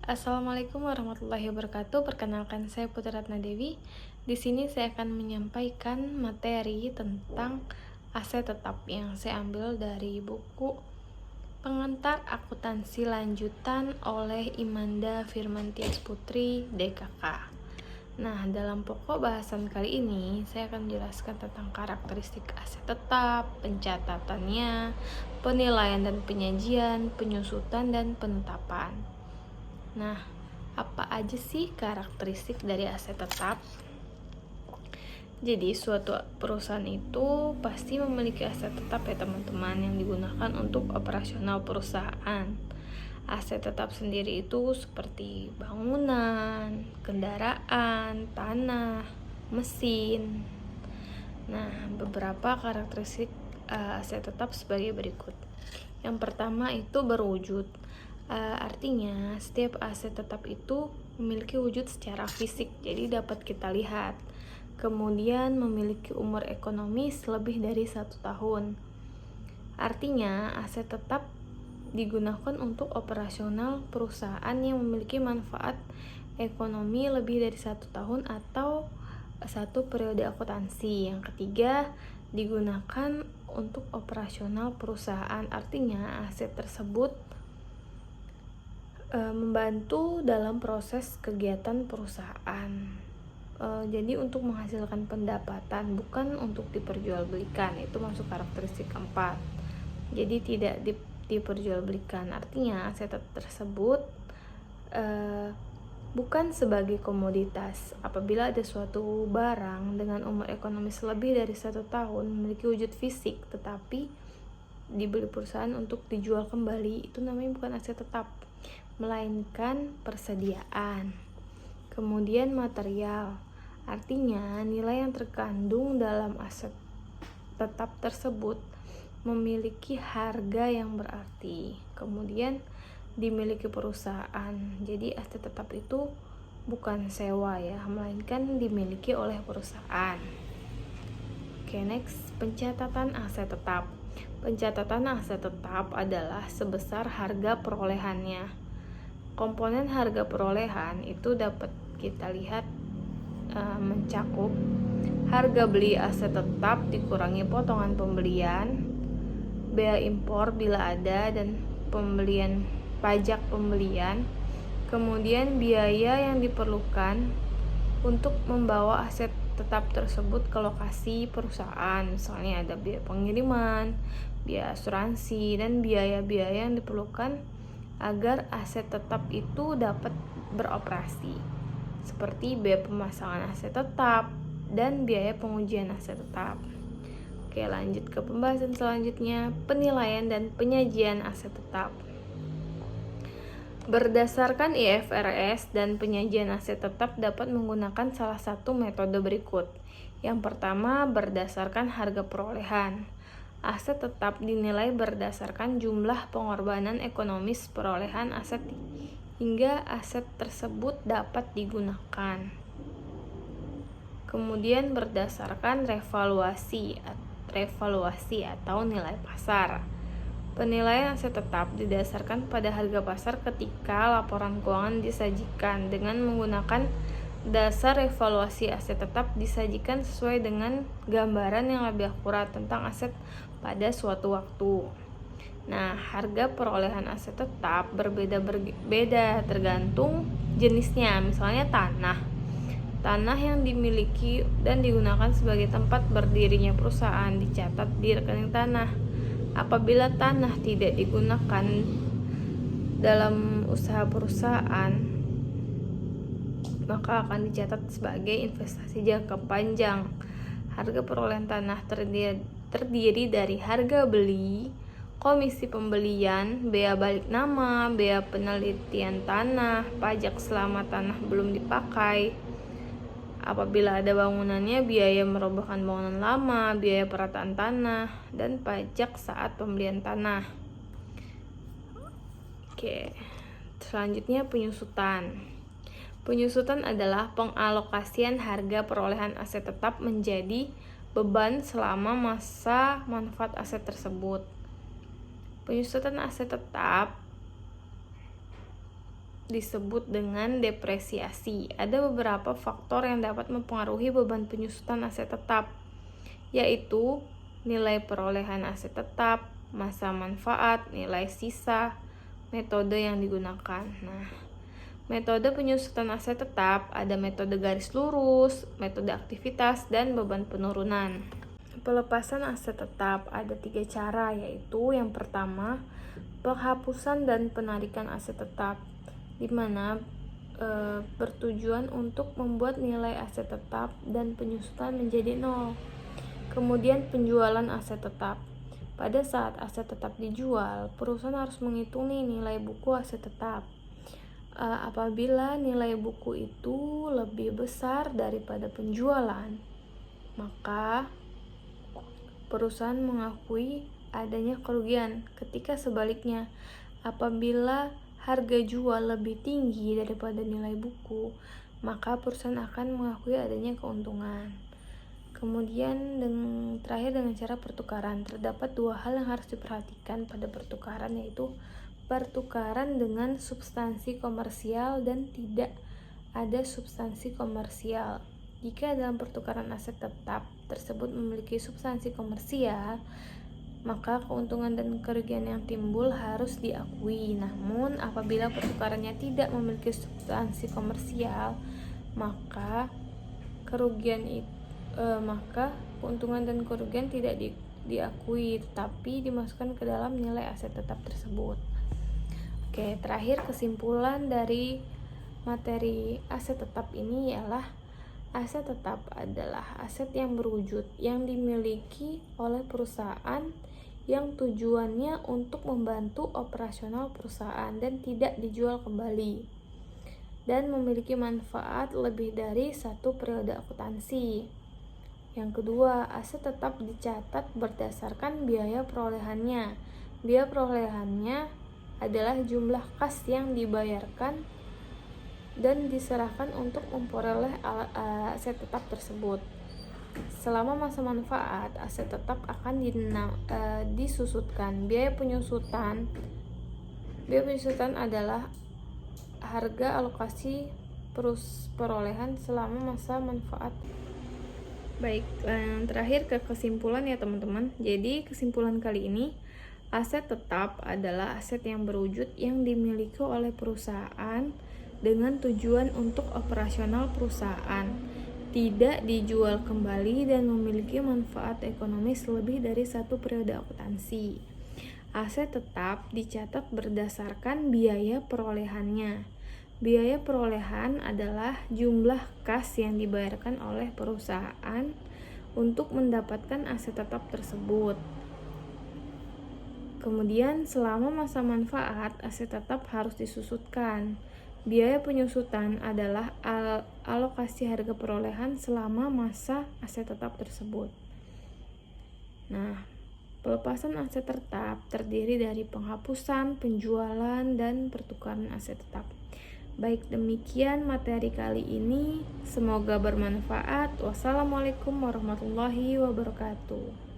Assalamualaikum warahmatullahi wabarakatuh. Perkenalkan saya Putri Ratna Dewi. Di sini saya akan menyampaikan materi tentang aset tetap yang saya ambil dari buku Pengantar Akuntansi Lanjutan oleh Imanda Firmantias Putri, DKK. Nah, dalam pokok bahasan kali ini saya akan menjelaskan tentang karakteristik aset tetap, pencatatannya, penilaian dan penyajian, penyusutan dan penetapan. Nah, apa aja sih karakteristik dari aset tetap? Jadi, suatu perusahaan itu pasti memiliki aset tetap ya teman-teman, yang digunakan untuk operasional perusahaan. Aset tetap sendiri itu seperti bangunan, kendaraan, tanah, mesin. Nah, beberapa karakteristik aset tetap sebagai berikut. Yang pertama itu berwujud. Artinya setiap aset tetap itu memiliki wujud secara fisik, jadi dapat kita lihat. Kemudian memiliki umur ekonomis lebih dari 1 tahun. Artinya aset tetap digunakan untuk operasional perusahaan yang memiliki manfaat ekonomi lebih dari 1 tahun atau 1 periode akuntansi. Yang ketiga, digunakan untuk operasional perusahaan. Artinya aset tersebut membantu dalam proses kegiatan perusahaan. Jadi untuk menghasilkan pendapatan, bukan untuk diperjualbelikan. Itu masuk karakteristik keempat. Jadi tidak diperjualbelikan. Artinya aset tersebut bukan sebagai komoditas. Apabila ada suatu barang dengan umur ekonomis lebih dari 1 tahun memiliki wujud fisik tetapi dibeli perusahaan untuk dijual kembali, itu namanya bukan aset tetap, melainkan persediaan. Kemudian material, artinya nilai yang terkandung dalam aset tetap tersebut memiliki harga yang berarti. Kemudian dimiliki perusahaan. Jadi aset tetap itu bukan sewa ya, melainkan dimiliki oleh perusahaan. Oke, next, pencatatan aset tetap. Pencatatan aset tetap adalah sebesar harga perolehannya. Komponen harga perolehan itu dapat kita lihat mencakup harga beli aset tetap dikurangi potongan pembelian, bea impor bila ada, dan pajak pembelian, kemudian biaya yang diperlukan untuk membawa aset tetap tersebut ke lokasi perusahaan. Misalnya ada biaya pengiriman, biaya asuransi, dan biaya-biaya yang diperlukan agar aset tetap itu dapat beroperasi, seperti biaya pemasangan aset tetap dan biaya pengujian aset tetap. Oke, lanjut ke pembahasan selanjutnya, penilaian dan penyajian aset tetap. Berdasarkan IFRS dan penyajian aset tetap dapat menggunakan salah satu metode berikut. Yang pertama, berdasarkan harga perolehan. Aset tetap dinilai berdasarkan jumlah pengorbanan ekonomis perolehan aset hingga aset tersebut dapat digunakan. Kemudian berdasarkan revaluasi atau nilai pasar. Penilaian aset tetap didasarkan pada harga pasar ketika laporan keuangan disajikan. Dengan menggunakan dasar evaluasi aset tetap disajikan sesuai dengan gambaran yang lebih akurat tentang aset pada suatu waktu. Nah, harga perolehan aset tetap berbeda tergantung jenisnya. Misalnya tanah yang dimiliki dan digunakan sebagai tempat berdirinya perusahaan dicatat di rekening tanah. Apabila tanah tidak digunakan dalam usaha perusahaan, maka akan dicatat sebagai investasi jangka panjang. Harga perolehan tanah terdiri dari harga beli, komisi pembelian, bea balik nama, bea penelitian tanah, pajak selama tanah belum dipakai. Apabila ada bangunannya, biaya merobohkan bangunan lama, biaya perataan tanah, dan pajak saat pembelian tanah. Oke, selanjutnya penyusutan. Penyusutan adalah pengalokasian harga perolehan aset tetap menjadi beban selama masa manfaat aset tersebut. Penyusutan aset tetap disebut dengan depresiasi. Ada beberapa faktor yang dapat mempengaruhi beban penyusutan aset tetap, yaitu nilai perolehan aset tetap, masa manfaat, nilai sisa, metode yang digunakan. Nah, metode penyusutan aset tetap ada metode garis lurus, metode aktivitas, dan beban penurunan. Pelepasan aset tetap ada 3 cara, yaitu yang pertama, penghapusan dan penarikan aset tetap, di mana bertujuan untuk membuat nilai aset tetap dan penyusutan menjadi 0. Kemudian penjualan aset tetap. Pada saat aset tetap dijual, perusahaan harus menghitung nilai buku aset tetap. Apabila nilai buku itu lebih besar daripada penjualan, maka perusahaan mengakui adanya kerugian. Ketika sebaliknya, apabila harga jual lebih tinggi daripada nilai buku, maka perusahaan akan mengakui adanya keuntungan. Kemudian terakhir dengan cara pertukaran. Terdapat 2 hal yang harus diperhatikan pada pertukaran, yaitu pertukaran dengan substansi komersial dan tidak ada substansi komersial. Jika dalam pertukaran aset tetap tersebut memiliki substansi komersial, maka keuntungan dan kerugian yang timbul harus diakui. Namun apabila pertukarannya tidak memiliki substansi komersial, maka keuntungan dan kerugian tidak diakui, tetapi dimasukkan ke dalam nilai aset tetap tersebut. Oke, terakhir kesimpulan dari materi aset tetap ini ialah aset tetap adalah aset yang berwujud yang dimiliki oleh perusahaan yang tujuannya untuk membantu operasional perusahaan dan tidak dijual kembali, dan memiliki manfaat lebih dari 1 periode akuntansi. Yang kedua, aset tetap dicatat berdasarkan biaya perolehannya. Biaya perolehannya adalah jumlah kas yang dibayarkan dan diserahkan untuk memperoleh aset tetap tersebut. Selama masa manfaat, aset tetap akan disusutkan. Biaya penyusutan adalah harga alokasi perolehan selama masa manfaat. Baik, terakhir ke kesimpulan ya teman-teman. Jadi kesimpulan kali ini, aset tetap adalah aset yang berwujud yang dimiliki oleh perusahaan dengan tujuan untuk operasional perusahaan, tidak dijual kembali, dan memiliki manfaat ekonomis lebih dari 1 periode akuntansi. Aset tetap dicatat berdasarkan biaya perolehannya. Biaya perolehan adalah jumlah kas yang dibayarkan oleh perusahaan untuk mendapatkan aset tetap tersebut. Kemudian selama masa manfaat, aset tetap harus disusutkan. Biaya penyusutan adalah alokasi harga perolehan selama masa aset tetap tersebut. Nah, pelepasan aset tetap terdiri dari penghapusan, penjualan, dan pertukaran aset tetap. Baik, demikian materi kali ini. Semoga bermanfaat. Wassalamualaikum warahmatullahi wabarakatuh.